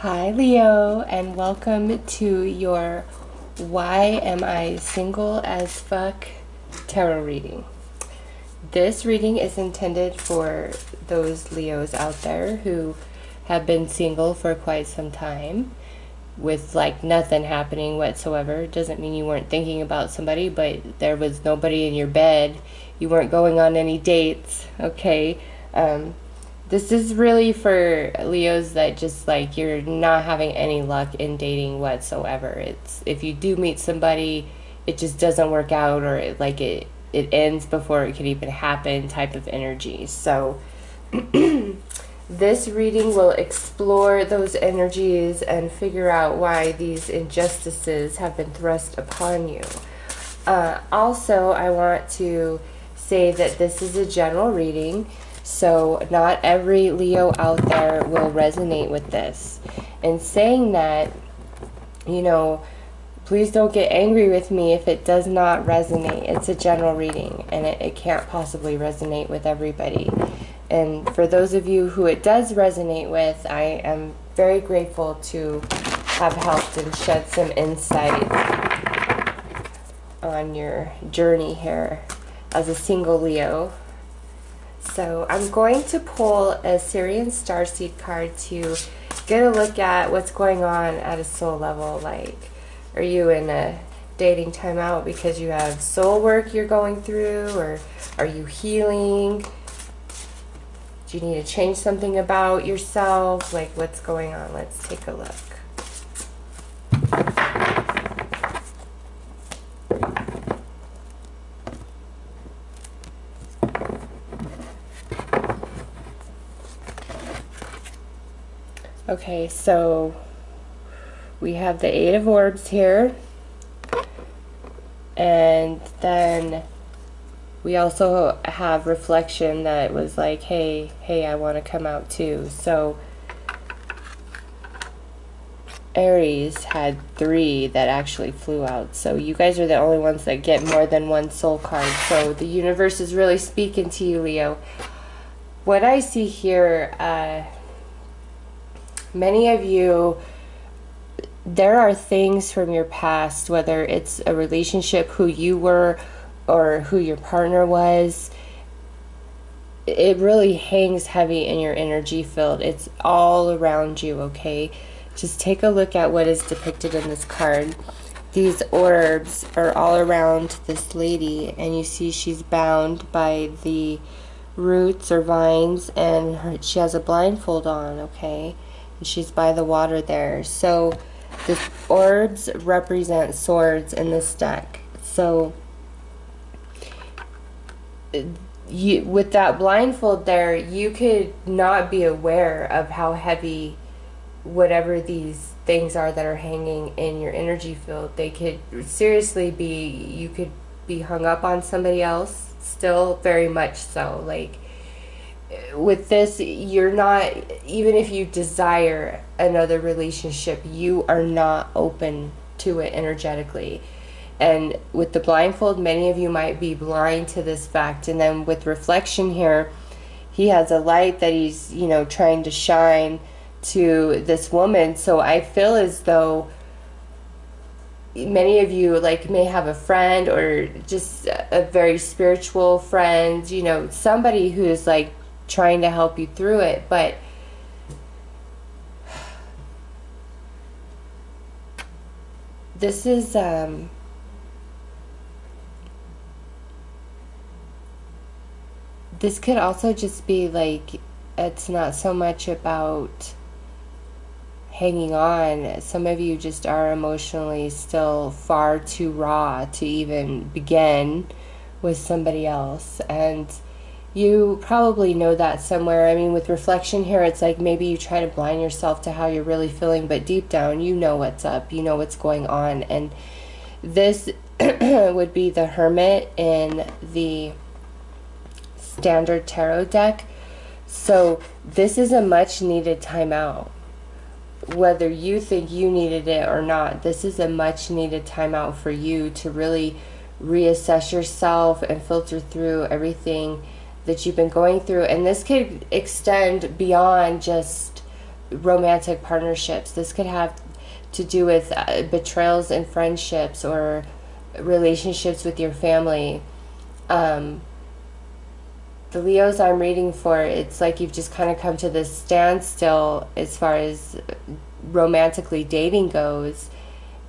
Hi Leo, and welcome to your Why Am I Single as Fuck tarot reading. This reading is intended for those Leos out there who have been single for quite some time with like nothing happening whatsoever. It doesn't mean you weren't thinking about somebody, but there was nobody in your bed. You weren't going on any dates, okay? This is really for Leos that just like you're not having any luck in dating whatsoever. It's if you do meet somebody, it just doesn't work out, or it ends before it could even happen type of energy. So this reading will explore those energies and figure out why these injustices have been thrust upon you. Also, I want to say that this is a general reading. So not every Leo out there will resonate with this. And saying that, you know, please don't get angry with me if it does not resonate. It's a general reading, and it can't possibly resonate with everybody. And for those of you who it does resonate with, I am very grateful to have helped and shed some insight on your journey here as a single Leo. So I'm going to pull a Syrian Starseed card to get a look at what's going on at a soul level. Like, are you in a dating timeout because you have soul work you're going through, or are you healing? Do you need to change something about yourself? Like, what's going on? Let's take a look. Okay, so we have the Eight of Orbs here, and then we also have reflection that was like, hey, I want to come out too. So Aries had 3 that actually flew out. So you guys are the only ones that get more than one soul card. So the universe is really speaking to you, Leo. What I see here, many of you, there are things from your past, whether it's a relationship, who you were, or who your partner was. It really hangs heavy in your energy field. It's all around you, okay? Just take a look at what is depicted in this card. These orbs are all around this lady, and you see she's bound by the roots or vines, and she has a blindfold on, okay? And she's by the water there. So the orbs represent swords in this deck. So with that blindfold there, you could not be aware of how heavy whatever these things are that are hanging in your energy field. They could seriously be, you could be hung up on somebody else, still very much so. Like, with this, you're not, even if you desire another relationship, you are not open to it energetically. And with the blindfold, many of you might be blind to this fact. And then with reflection here, he has a light that he's, you know, trying to shine to this woman. So I feel as though many of you like may have a friend, or just a very spiritual friend, you know, somebody who's like trying to help you through it. But this is this could also just be like, it's not so much about hanging on. Some of you just are emotionally still far too raw to even begin with somebody else, and you probably know that somewhere. I mean, with reflection here, it's like maybe you try to blind yourself to how you're really feeling, but deep down you know what's up, you know what's going on. And this would be the Hermit in the standard tarot deck. So this is a much needed timeout. Whether you think you needed it or not, this is a much needed timeout for you to really reassess yourself and filter through everything that you've been going through. And this could extend beyond just romantic partnerships. This could have to do with betrayals in friendships or relationships with your family. The Leos I'm reading for, it's like you've just kind of come to this standstill as far as romantically dating goes,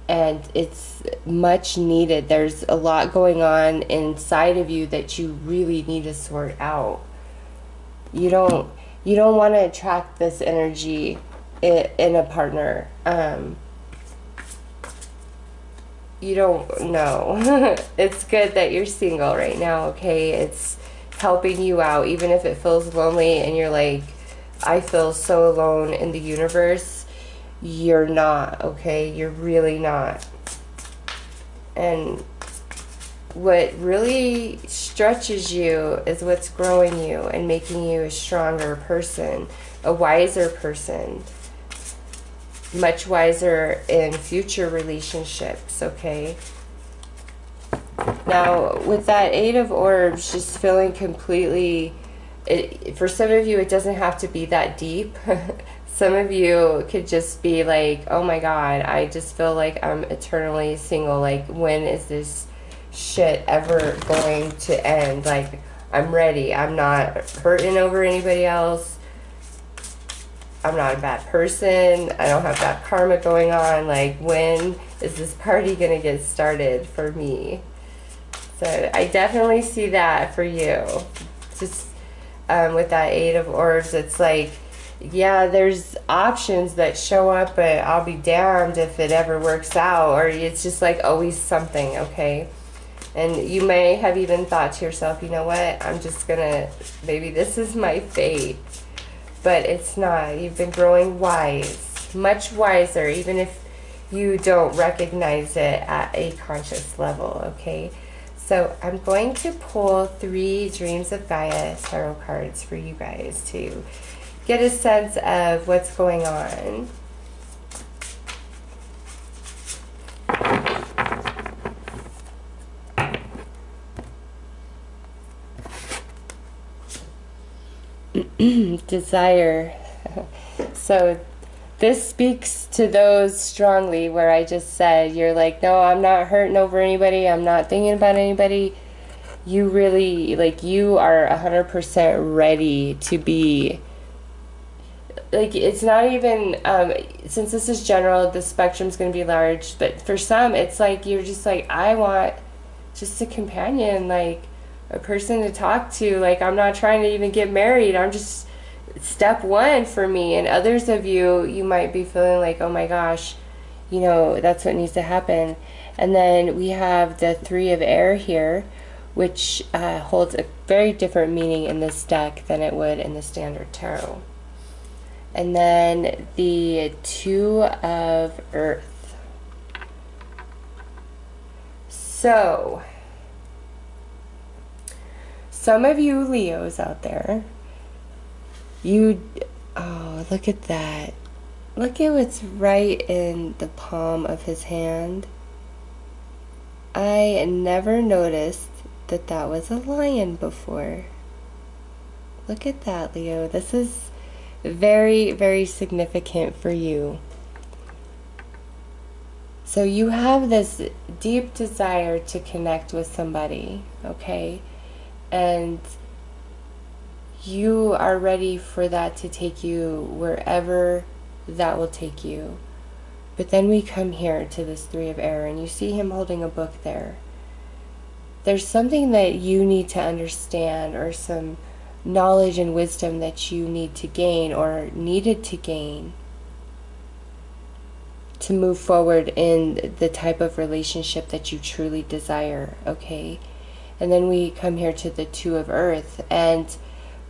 and it's much needed. There's a lot going on inside of you that you really need to sort out. You don't want to attract this energy in a partner. You don't know. It's good that you're single right now, okay? It's helping you out, even if it feels lonely and you're like, I feel so alone in the universe. You're not, okay? You're really not. And what really stretches you is what's growing you and making you a stronger person, a wiser person, much wiser in future relationships, okay? Now, with that Eight of Orbs, just feeling completely, for some of you, it doesn't have to be that deep. Some of you could just be like, oh my God, I just feel like I'm eternally single. Like, when is this shit ever going to end? Like, I'm ready. I'm not hurting over anybody else. I'm not a bad person. I don't have bad karma going on. Like, when is this party going to get started for me? So I definitely see that for you. Just with that Eight of Orbs, it's like, yeah, there's options that show up, but I'll be damned if it ever works out. Or it's just like always something, okay? And you may have even thought to yourself, you know what, I'm just gonna, maybe this is my fate. But it's not. You've been growing wise, much wiser, even if you don't recognize it at a conscious level, okay? So I'm going to pull 3 Dreams of Gaia tarot cards for you guys to get a sense of what's going on. Desire. So this speaks to those strongly where I just said, you're like, no, I'm not hurting over anybody. I'm not thinking about anybody. You really, like, you are 100% ready to be, like, it's not even, since this is general, the spectrum's going to be large, but for some, it's like, you're just like, I want just a companion, like, a person to talk to. Like, I'm not trying to even get married. I'm just, step 1 for me. And others of you, you might be feeling like, oh my gosh, you know, that's what needs to happen. And then we have the 3 of Air here, which holds a very different meaning in this deck than it would in the standard tarot. And then the 2 of Earth. So, some of you Leos out there, oh, look at that. Look at what's right in the palm of his hand. I never noticed that that was a lion before. Look at that, Leo. This is very, very significant for you. So you have this deep desire to connect with somebody, okay? And you are ready for that to take you wherever that will take you. But then we come here to this 3 of Air, and you see him holding a book there. There's something that you need to understand, or some knowledge and wisdom that you need to gain, or needed to gain, to move forward in the type of relationship that you truly desire, okay? And then we come here to the 2 of Earth, and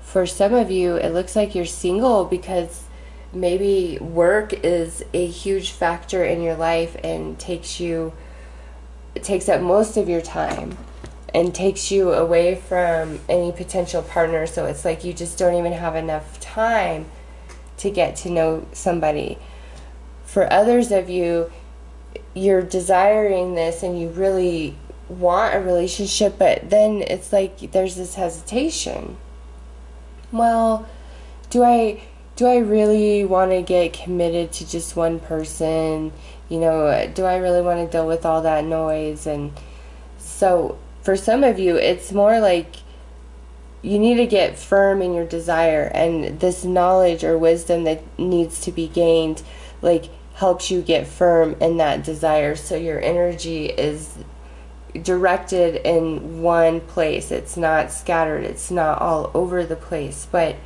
for some of you, it looks like you're single because maybe work is a huge factor in your life and it takes up most of your time and takes you away from any potential partner. So it's like you just don't even have enough time to get to know somebody. For others of you, you're desiring this and you really want a relationship, but then it's like there's this hesitation. Well, do I do I really want to get committed to just one person? You know, do I really want to deal with all that noise? And so for some of you, it's more like you need to get firm in your desire, and this knowledge or wisdom that needs to be gained, like, helps you get firm in that desire, so your energy is directed in one place. It's not scattered, it's not all over the place. But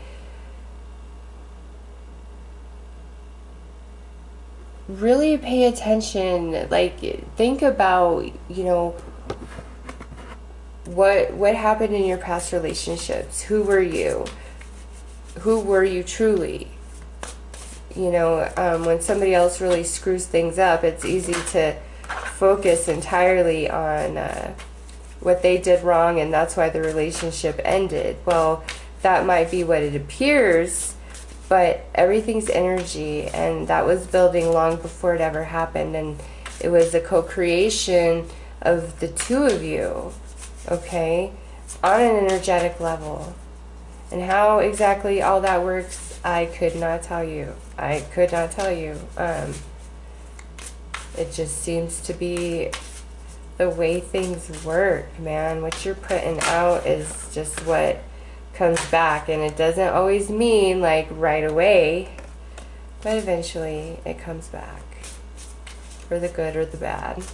really pay attention, like, think about, you know, what happened in your past relationships. Who were you? Who were you truly? You know, when somebody else really screws things up, it's easy to focus entirely on what they did wrong, and that's why the relationship ended. Well, that might be what it appears, but everything's energy, and that was building long before it ever happened, and it was a co-creation of the two of you, okay, on an energetic level. And how exactly all that works, I could not tell you. I could not tell you. It just seems to be the way things work, man. What you're putting out is just what comes back. And it doesn't always mean, like, right away. But eventually, it comes back. For the good or the bad.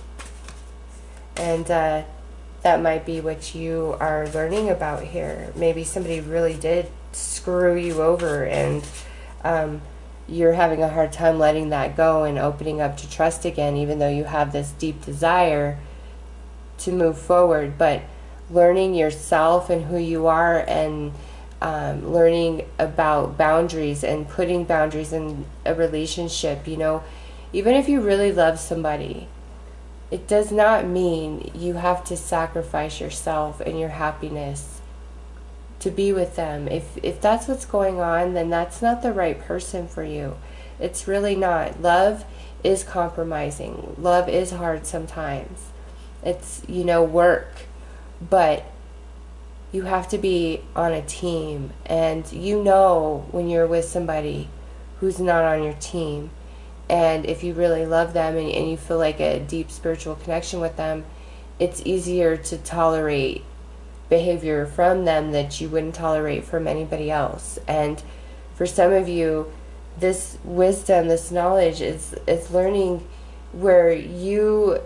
And that might be what you are learning about here. Maybe somebody really did screw you over, and you're having a hard time letting that go and opening up to trust again, even though you have this deep desire to move forward. But learning yourself and who you are, and learning about boundaries and putting boundaries in a relationship. You know, even if you really love somebody, it does not mean you have to sacrifice yourself and your happiness to be with them. If that's what's going on, then that's not the right person for you. It's really not. Love is compromising. Love is hard sometimes. It's, you know, work. But you have to be on a team. And you know when you're with somebody who's not on your team. And if you really love them, and you feel like a deep spiritual connection with them, it's easier to tolerate behavior from them that you wouldn't tolerate from anybody else. And for some of you, this wisdom, this knowledge is learning where you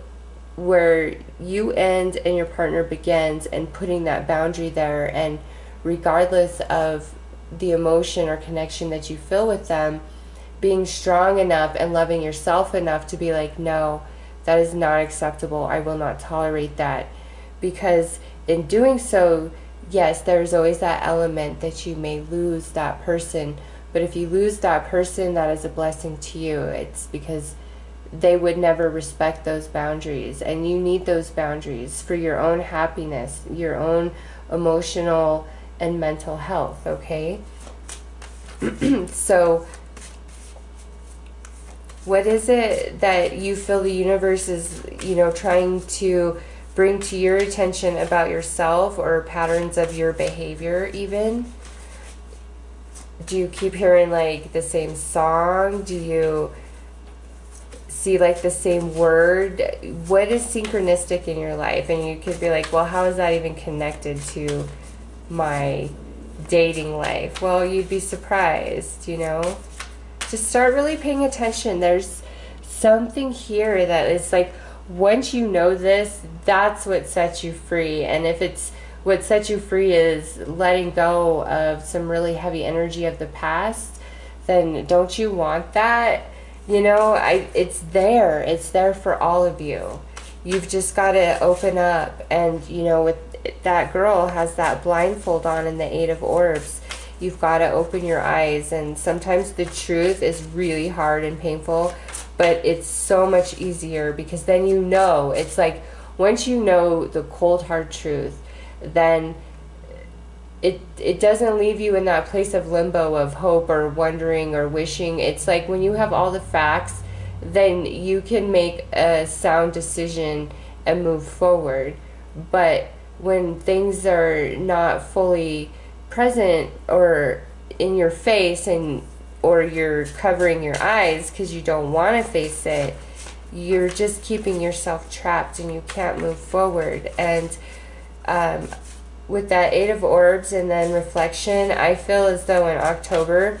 end and your partner begins, and putting that boundary there. And regardless of the emotion or connection that you feel with them, being strong enough and loving yourself enough to be like, no, that is not acceptable. I will not tolerate that. Because in doing so, yes, there's always that element that you may lose that person. But if you lose that person, that is a blessing to you. It's because they would never respect those boundaries. And you need those boundaries for your own happiness, your own emotional and mental health, okay? So what is it that you feel the universe is, you know, trying to bring to your attention about yourself, or patterns of your behavior even? Do you keep hearing, like, the same song? Do you see, like, the same word? What is synchronistic in your life? And you could be like, well, how is that even connected to my dating life? Well, you'd be surprised, you know? Just start really paying attention. There's something here that is like, once you know this, that's what sets you free. And if it's what sets you free is letting go of some really heavy energy of the past, then don't you want that? You know, it's there. It's there for all of you. You've just got to open up. And, you know, with that girl has that blindfold on in the Eight of Orbs. You've got to open your eyes, and sometimes the truth is really hard and painful, but it's so much easier because then you know. It's like once you know the cold hard truth, then it doesn't leave you in that place of limbo of hope or wondering or wishing. It's like when you have all the facts, then you can make a sound decision and move forward. But when things are not fully present or in your face, and or you're covering your eyes because you don't want to face it, you're just keeping yourself trapped and you can't move forward. And with that Eight of Orbs and then reflection, I feel as though in October,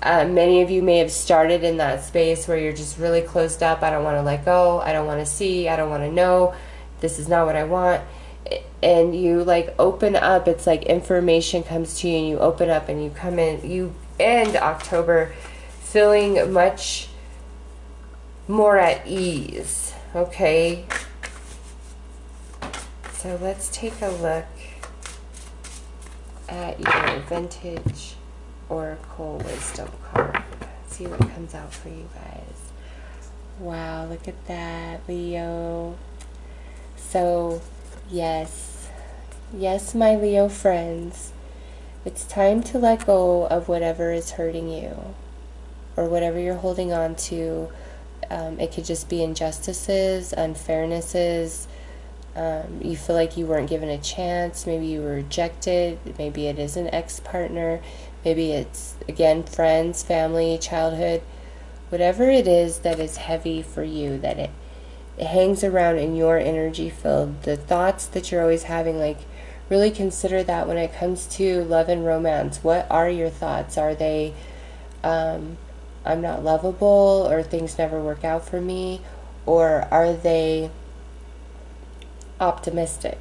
many of you may have started in that space where you're just really closed up. I don't want to let go. I don't want to see. I don't want to know. This is not what I want. And you like open up. It's like information comes to you and you open up and you come in. You end October feeling much more at ease. Okay. So let's take a look at your vintage Oracle Wisdom card. See what comes out for you guys. Wow, look at that, Leo. So, yes, my Leo friends, it's time to let go of whatever is hurting you or whatever you're holding on to. It could just be injustices, unfairnesses. You feel like you weren't given a chance. Maybe you were rejected. Maybe it is an ex-partner. Maybe it's, again, friends, family, childhood. Whatever it is that is heavy for you, that it hangs around in your energy field, the thoughts that you're always having, like, really consider that when it comes to love and romance. What are your thoughts? Are they, I'm not lovable, or things never work out for me? Or are they optimistic?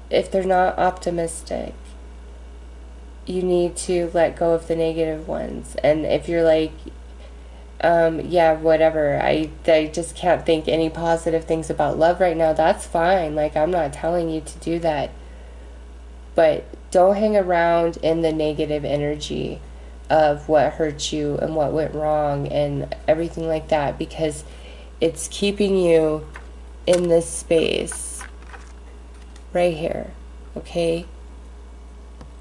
If they're not optimistic, you need to let go of the negative ones. And if you're like, yeah, whatever, I just can't think any positive things about love right now, that's fine. Like, I'm not telling you to do that. But don't hang around in the negative energy of what hurt you and what went wrong and everything like that, because it's keeping you in this space right here, okay?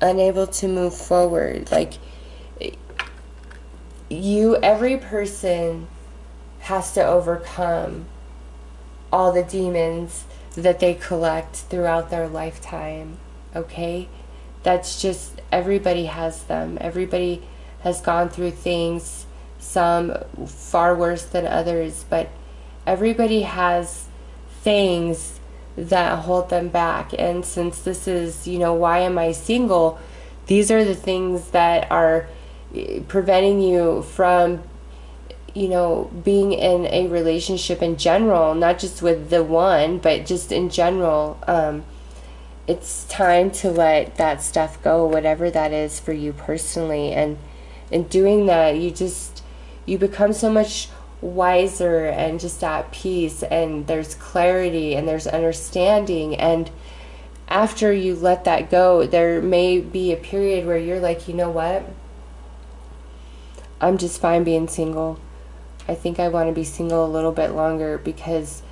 Unable to move forward. Like, every person has to overcome all the demons that they collect throughout their lifetime, okay? That's just, everybody has them. Everybody has gone through things, some far worse than others, but everybody has things that hold them back. And since this is, you know, why am I single? These are the things that are preventing you from, you know, being in a relationship in general, not just with the one, but just in general. It's time to let that stuff go, whatever that is for you personally. And in doing that, you become so much wiser and just at peace, and there's clarity and there's understanding. And after you let that go, there may be a period where you're like, you know what, I'm just fine being single. I think I want to be single a little bit longer, because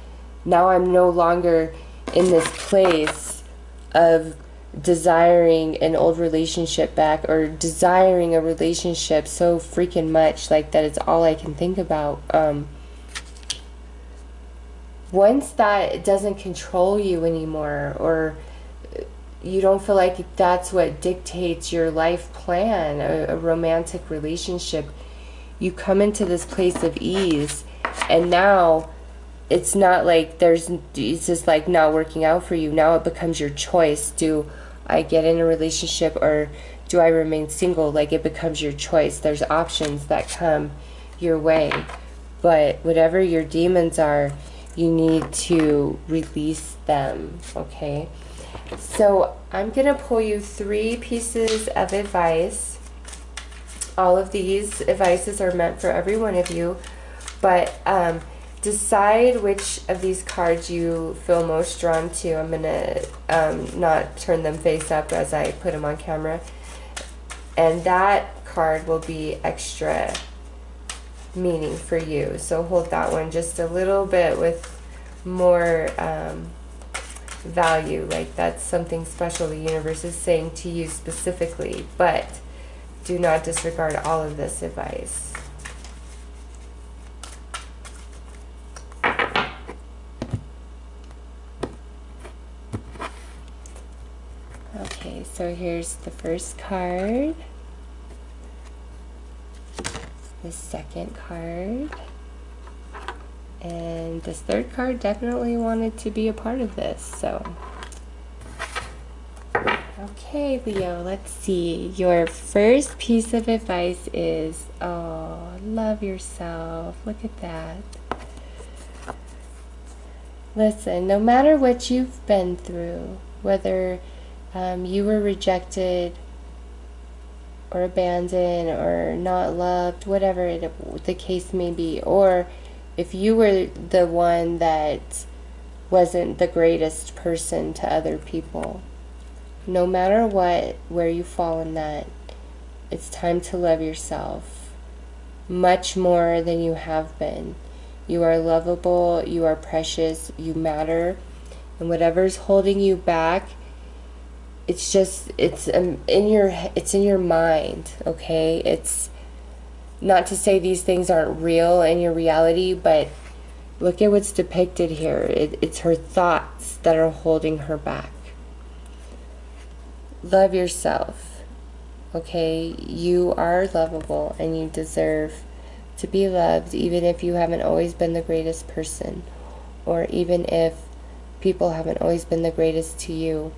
now I'm no longer in this place of desiring an old relationship back, or desiring a relationship so freaking much, like that it's all I can think about. Once that doesn't control you anymore, or you don't feel like that's what dictates your life plan, a romantic relationship, you come into this place of ease. And now it's not like it's just like not working out for you. Now it becomes your choice. Do I get in a relationship, or do I remain single? Like, it becomes your choice. There's options that come your way. But whatever your demons are, you need to release them, okay? So I'm going to pull you 3 pieces of advice. All of these advices are meant for every one of you, but decide which of these cards you feel most drawn to. I'm going to not turn them face up as I put them on camera. And that card will be extra meaning for you. So hold that one just a little bit with more value. Like, that's something special the universe is saying to you specifically. But do not disregard all of this advice. Okay, so here's the first card. the second card. And this third card definitely wanted to be a part of this, so. Okay, Leo, let's see. Your first piece of advice is, oh, love yourself. Look at that. Listen, no matter what you've been through, whether you were rejected or abandoned or not loved, whatever the case may be, or if you were the one that wasn't the greatest person to other people, no matter what, where you fall in that, it's time to love yourself much more than you have been. You are lovable, you are precious, you matter, and whatever's holding you back, it's in your mind, okay? It's not to say these things aren't real in your reality, but look at what's depicted here. It's her thoughts that are holding her back. Love yourself, okay? You are lovable and you deserve to be loved, even if you haven't always been the greatest person, or even if people haven't always been the greatest to you.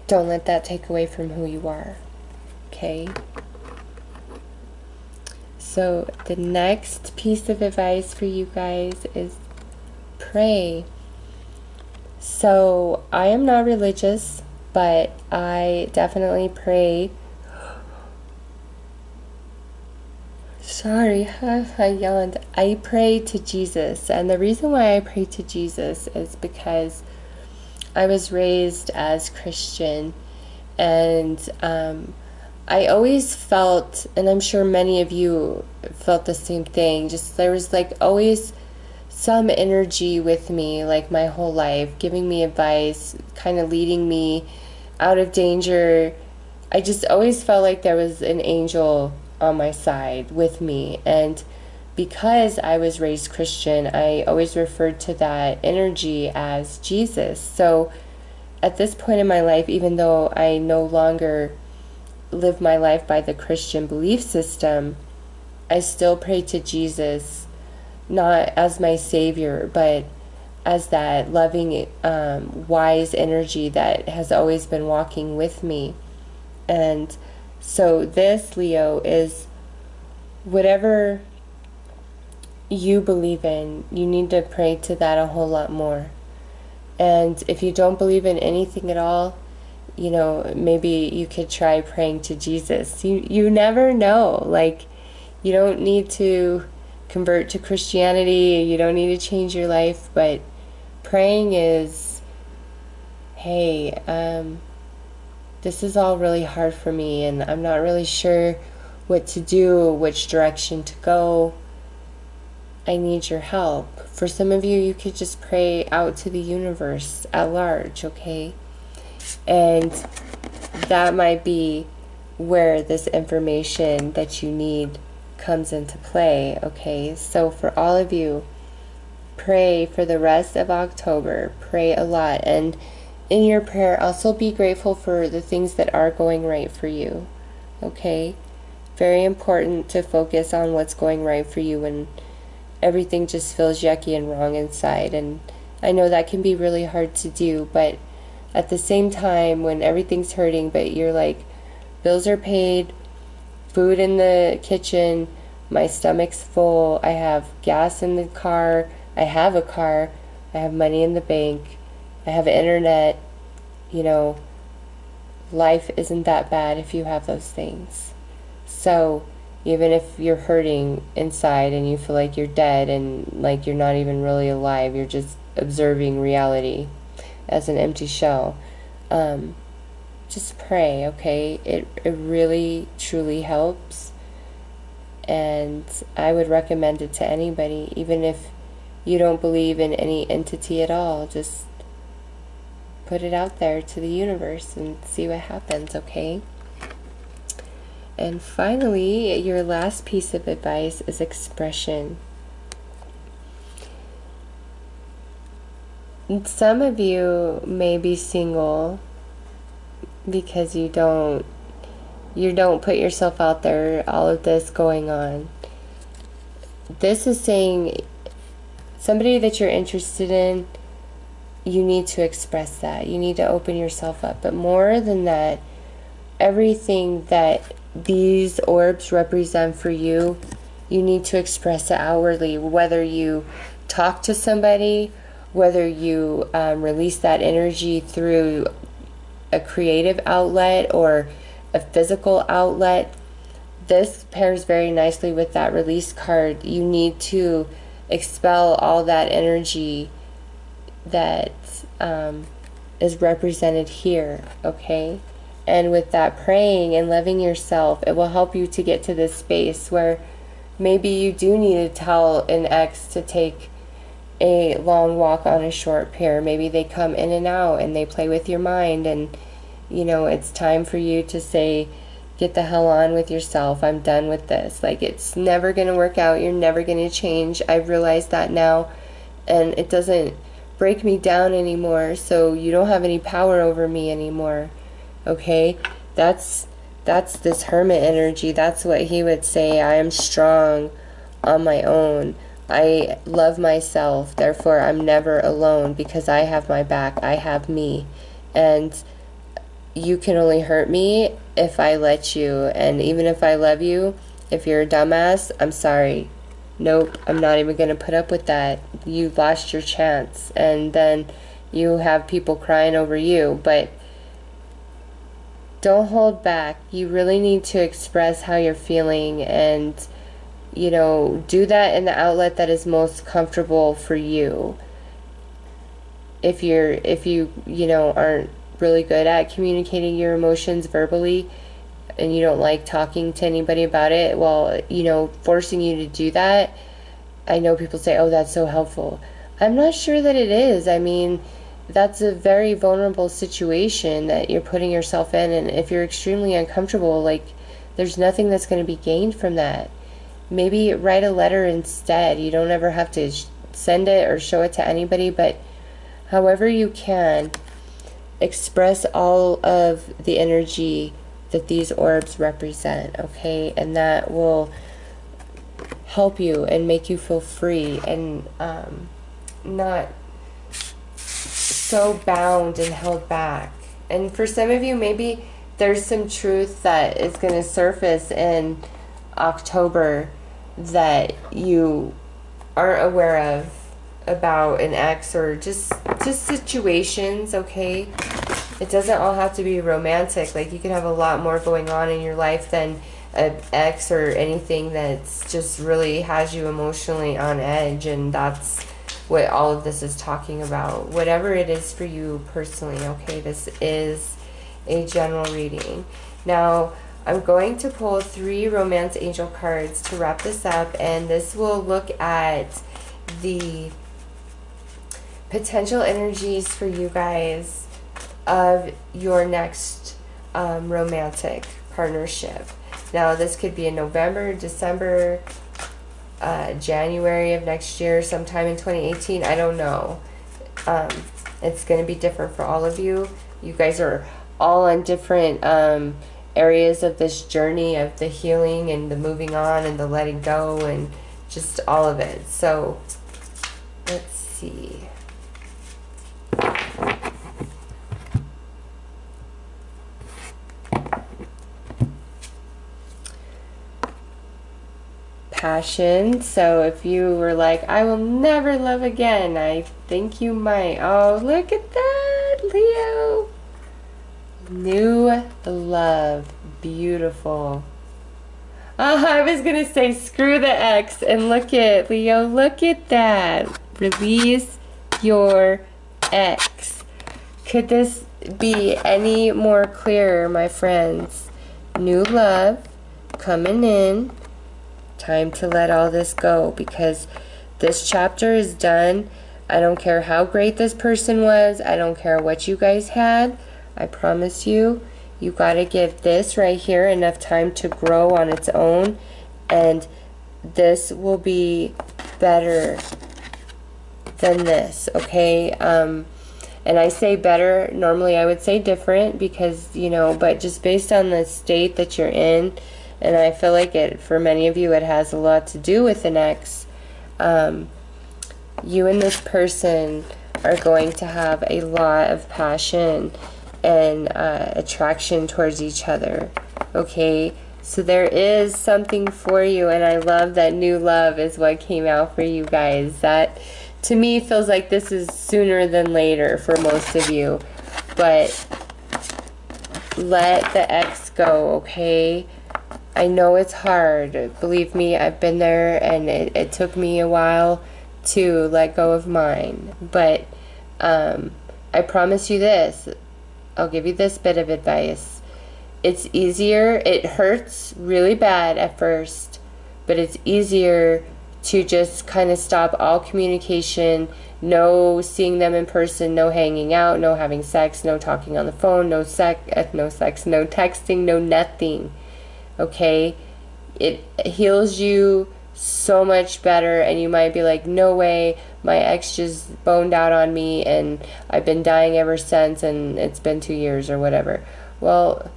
Don't let that take away from who you are, okay? So the next piece of advice for you guys is pray. So I am not religious, but I definitely pray. Sorry, I yawned. I pray to Jesus, and the reason why I pray to Jesus is because I was raised as Christian, and I always felt, and I'm sure many of you felt the same thing, just there was like always some energy with me, like my whole life, giving me advice, kind of leading me out of danger. I just always felt like there was an angel on my side with me, and because I was raised Christian, I always referred to that energy as Jesus. So at this point in my life, even though I no longer live my life by the Christian belief system, I still pray to Jesus, not as my savior, but as that loving, wise energy that has always been walking with me. And so this, Leo, is whatever you believe in, you need to pray to that a whole lot more. And if you don't believe in anything at all, you know, maybe you could try praying to Jesus. You never know. Like, you don't need to convert to Christianity. You don't need to change your life. But praying is, hey, this is all really hard for me, and I'm not really sure what to do, which direction to go. I need your help. For some of you, you could just pray out to the universe at large, okay? And that might be where this information that you need comes into play, okay? So for all of you, pray for the rest of October. Pray a lot. And in your prayer, also be grateful for the things that are going right for you, okay? Very important to focus on what's going right for you when everything just feels yucky and wrong inside. And I know that can be really hard to do, but at the same time, when everything's hurting, but you're like, bills are paid, food in the kitchen, my stomach's full, I have gas in the car, I have a car, I have money in the bank, I have internet, you know, life isn't that bad if you have those things. So even if you're hurting inside and you feel like you're dead and like you're not even really alive, you're just observing reality as an empty shell, just pray, okay? It really, truly helps. And I would recommend it to anybody, even if you don't believe in any entity at all. Just put it out there to the universe and see what happens, okay? And finally, your last piece of advice is expression. Some of you may be single because you don't You don't put yourself out there, all of this going on. This is saying somebody that you're interested in, you need to express that. You need to open yourself up. But more than that, everything that these orbs represent for you, you need to express it outwardly. Whether you talk to somebody, whether you release that energy through a creative outlet or a physical outlet. This pairs very nicely with that release card. You need to expel all that energy that is represented here, okay? And with that praying and loving yourself, it will help you to get to this space where maybe you do need to tell an ex to take a long walk on a short pier. Maybe they come in and out and they play with your mind, and you know, it's time for you to say, get the hell on with yourself. I'm done with this. Like, it's never going to work out. You're never going to change. I've realized that now, and it doesn't break me down anymore, so you don't have any power over me anymore. Okay? That's this hermit energy. That's what he would say. I am strong on my own. I love myself. Therefore, I'm never alone because I have my back. I have me. And you can only hurt me if I let you. And even if I love you, if you're a dumbass, I'm sorry. Nope, I'm not even going to put up with that. You lost your chance. And then you have people crying over you. But don't hold back. You really need to express how you're feeling, and you know, do that in the outlet that is most comfortable for you. If you know, aren't really good at communicating your emotions verbally, and you don't like talking to anybody about it, well, you know, forcing you to do that, I know people say, oh, that's so helpful. I'm not sure that it is. I mean, that's a very vulnerable situation that you're putting yourself in, and if you're extremely uncomfortable, like, there's nothing that's going to be gained from that. Maybe write a letter instead. You don't ever have to send it or show it to anybody, but however you can, express all of the energy that these orbs represent, okay? And that will help you and make you feel free and not so bound and held back. And for some of you, maybe there's some truth that is going to surface in October that you aren't aware of about an ex, or just situations, okay? It doesn't all have to be romantic. Like, you can have a lot more going on in your life than an ex or anything that's just really has you emotionally on edge, and that's what all of this is talking about. Whatever it is for you personally, okay? This is a general reading. Now, I'm going to pull 3 romance angel cards to wrap this up, and this will look at the potential energies for you guys of your next romantic partnership. Now, this could be in November, December, January of next year, sometime in 2018. I don't know. It's going to be different for all of you. You guys are all on different areas of this journey of the healing and the moving on and the letting go and just all of it. So let's see. Passion. So if you were like, I will never love again, I think you might. Oh, look at that, Leo. New love. Beautiful. I was going to say screw the ex, and look at Leo. Look at that. Release your ex. Could this be any more clearer, my friends? New love coming in. Time to let all this go, because this chapter is done. I don't care how great this person was. I don't care what you guys had. I promise you, you got to give this right here enough time to grow on its own, and this will be better than this, okay? And I say better, normally I would say different because, you know, but just based on the state that you're in, and I feel like it, for many of you, it has a lot to do with an ex. You and this person are going to have a lot of passion and attraction towards each other. Okay? So there is something for you, and I love that new love is what came out for you guys. That, to me, feels like this is sooner than later for most of you. But let the ex go, okay? I know it's hard. Believe me, I've been there, and it took me a while to let go of mine. But I promise you this. I'll give you this bit of advice. It's easier. It hurts really bad at first, but it's easier to just kind of stop all communication, no seeing them in person, no hanging out, no having sex, no talking on the phone, no sex, no texting, no nothing. Okay? It heals you so much better, and you might be like, no way, my ex just boned out on me and I've been dying ever since and it's been 2 years or whatever. Well,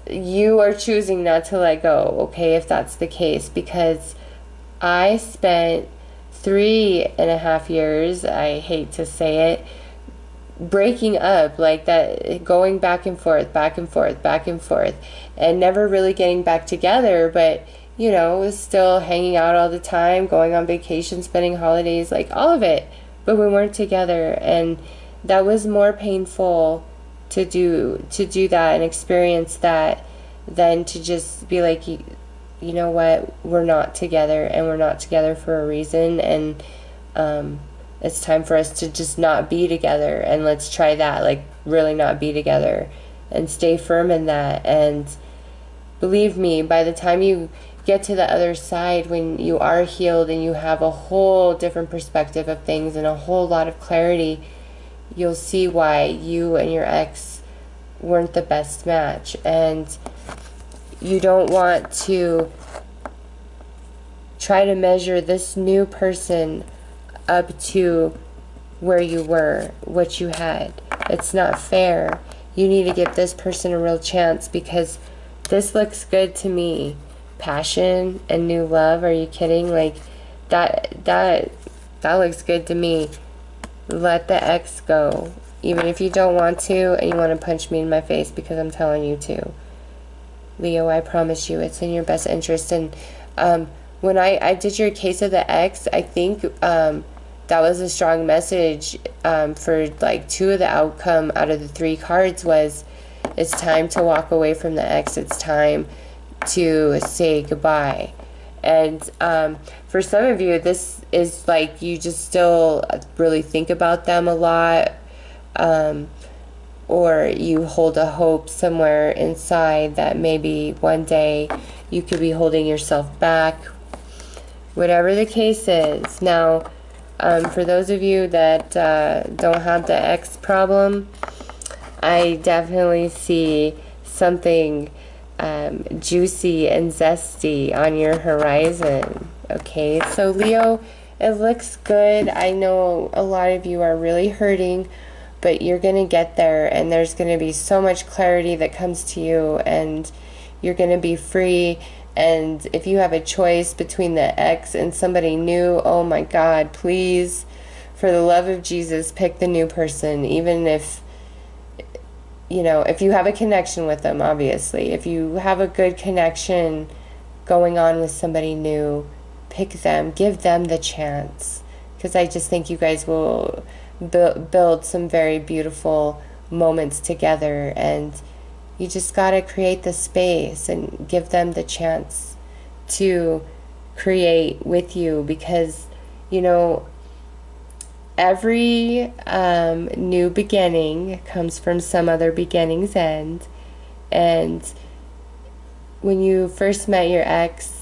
you are choosing not to let go, okay, if that's the case, because I spent 3.5 years, I hate to say it, breaking up like that, going back and forth, back and forth, back and forth, and never really getting back together, but you know, was still hanging out all the time, going on vacation, spending holidays, like all of it, but we weren't together, and that was more painful to do that and experience that than to just be like, you know what, we're not together, and we're not together for a reason, and it's time for us to just not be together, and let's try that, like really not be together, and stay firm in that. And believe me, by the time you get to the other side, when you are healed and you have a whole different perspective of things and a whole lot of clarity, you'll see why you and your ex weren't the best match. And you don't want to try to measure this new person up to where you were, what you had. It's not fair. You need to give this person a real chance, because this looks good to me. Passion and new love, are you kidding? Like that looks good to me. Let the ex go, even if you don't want to and you want to punch me in my face, because I'm telling you to. Leo, I promise you it's in your best interest. And when I did your case of the ex, I think that was a strong message for like 2 of the outcome out of the 3 cards was, it's time to walk away from the ex. It's time to say goodbye. And for some of you, this is like you just still really think about them a lot, or you hold a hope somewhere inside that maybe one day you could be holding yourself back. Whatever the case is. Now, for those of you that don't have the ex problem, I definitely see something juicy and zesty on your horizon. Okay, so Leo, it looks good. I know a lot of you are really hurting, but you're going to get there, and there's going to be so much clarity that comes to you, and you're going to be free. And if you have a choice between the ex and somebody new, oh my God, please, for the love of Jesus, pick the new person. Even if, you know, if you have a connection with them, obviously. If you have a good connection going on with somebody new, pick them. Give them the chance. Because I just think you guys will build some very beautiful moments together. And you just got to create the space and give them the chance to create with you. Because, you know, every new beginning comes from some other beginning's end. And when you first met your ex,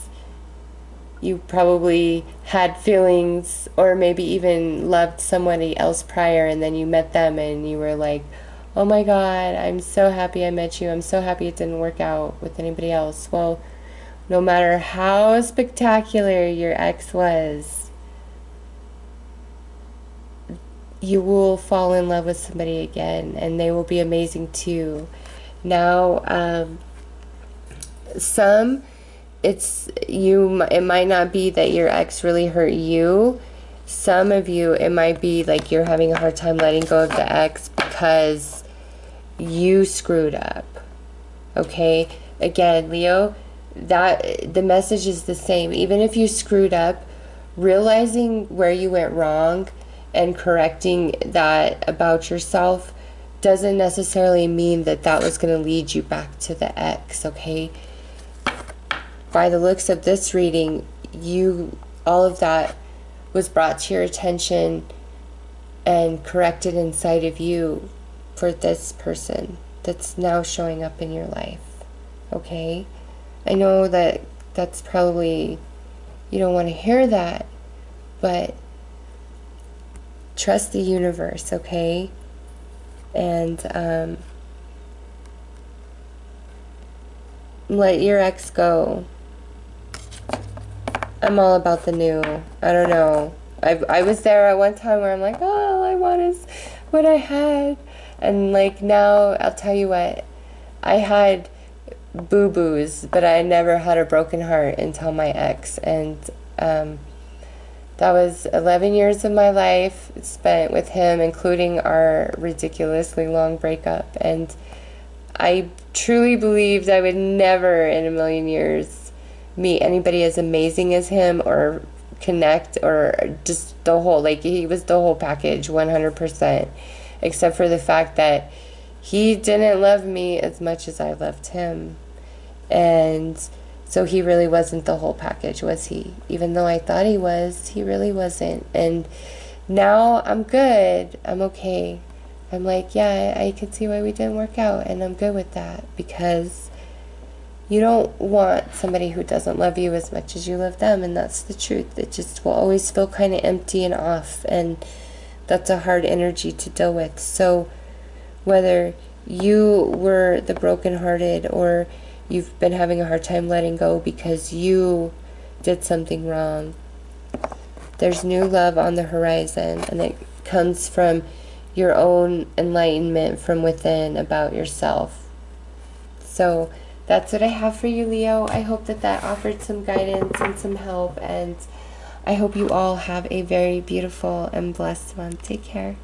you probably had feelings, or maybe even loved somebody else prior, and then you met them and you were like, oh my God, I'm so happy I met you. I'm so happy it didn't work out with anybody else. Well, no matter how spectacular your ex was, you will fall in love with somebody again, and they will be amazing too. Now, some, it might not be that your ex really hurt you. Some of you, it might be like you're having a hard time letting go of the ex because you screwed up. Okay? Again, Leo, that the message is the same. Even if you screwed up, realizing where you went wrong and correcting that about yourself doesn't necessarily mean that that was going to lead you back to the ex, okay? By the looks of this reading, all of that was brought to your attention and corrected inside of you for this person that's now showing up in your life, okay? I know that that's probably, you don't want to hear that, but trust the universe, okay? And let your ex go. I'm all about the new. I don't know. I was there at one time where I'm like, oh, all I want is what I had. And like now, I'll tell you what, I had boo-boos, but I never had a broken heart until my ex. And that was 11 years of my life spent with him, including our ridiculously long breakup. And I truly believed I would never in a million years meet anybody as amazing as him or connect, or just the whole, like, he was the whole package 100%, except for the fact that he didn't love me as much as I loved him. And so he really wasn't the whole package, was he? Even though I thought he was, he really wasn't. And now I'm good. I'm okay. I'm like, yeah, I can see why we didn't work out, and I'm good with that, because you don't want somebody who doesn't love you as much as you love them, and that's the truth. It just will always feel kind of empty and off, and that's a hard energy to deal with. So whether you were the brokenhearted or you've been having a hard time letting go because you did something wrong, there's new love on the horizon, and it comes from your own enlightenment from within about yourself. So that's what I have for you, Leo. I hope that that offered some guidance and some help, and I hope you all have a very beautiful and blessed one. Take care.